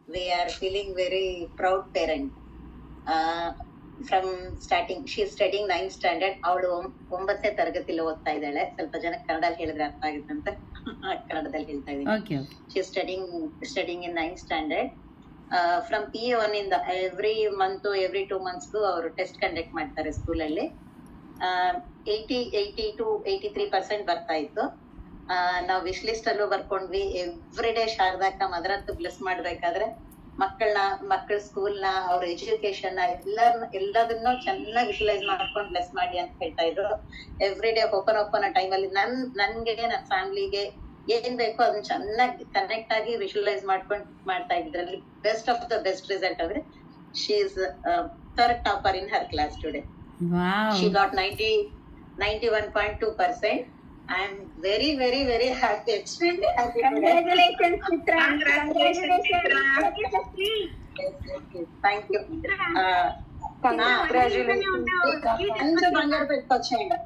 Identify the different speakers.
Speaker 1: we are feeling very proud parent. From starting she is studying 9th standard. ಅವಳು 9ನೇ ತರಗತಿಲಿ ಓದ್ತಾ ಇದ್ದಾಳೆ. ಸ್ವಲ್ಪ ಜನ ಕನ್ನಡದಲ್ಲಿ ಹೇಳಿದ್ರೆ ಅರ್ಥ ಆಗುತ್ತೆ ಅಂತ ಕನ್ನಡದಲ್ಲಿ ಹೇಳ್ತಾ ಇದ್ದೀನಿ. she is studying in 9th standard. From PA1 ಇಂದ every month every 2 months ಅವರು ಟೆಸ್ಟ್ ಕಂಡಕ್ಟ್ ಮಾಡ್ತಾರೆ ಸ್ಕೂಲಲ್ಲಿ. 80 to 83% ಬರ್ತಾ ಇತ್ತು. ನಾವು ವಿಶ್ ಲಿಸ್ಟ್ ಅಲ್ಲೂ ಬರ್ಕೊಂಡ್ವಿ. ಎವ್ರಿ ಡೇ ಶಾರದಾಕ ಅದರಂತೂ ಬ್ಲೆಸ್ ಮಾಡ್ಬೇಕಾದ್ರೆ ಮಕ್ಕಳ ಸ್ಕೂಲ್ನ ಅವ್ರ ಎಜುಕೇಶನ್ ಎಲ್ಲದನ್ನೂ ಚೆನ್ನಾಗಿ ವಿಜುವಲೈಸ್ ಮಾಡ್ಕೊಂಡು ಬ್ಲೆಸ್ ಮಾಡಿ ಅಂತ ಹೇಳ್ತಾ ಇದ್ರು. ಎವ್ರಿ ಡೇ ಓಪನ್ ಟೈಮಲ್ಲಿ ನನ್ಗೆ ನನ್ನ ಫ್ಯಾಮಿಲಿಗೆ ಏನ್ ಬೇಕೋ ಅದನ್ನ ಚೆನ್ನಾಗಿ ಕನೆಕ್ಟ್ ಆಗಿ ವಿಜುವಲೈಸ್ ಮಾಡ್ಕೊಂಡು ಮಾಡ್ತಾ ಇದ್ರಲ್ಲಿ best of the best result ಅಂದ್ರೆ she is third topper in her class today. She got 91.2%. I am very, very, very happy. Extremely happy.
Speaker 2: Congratulations, Chitra. Congratulations, Chitra.
Speaker 1: Thank you. అందరూ బంగారు పెట్టుకొచ్చేయండి.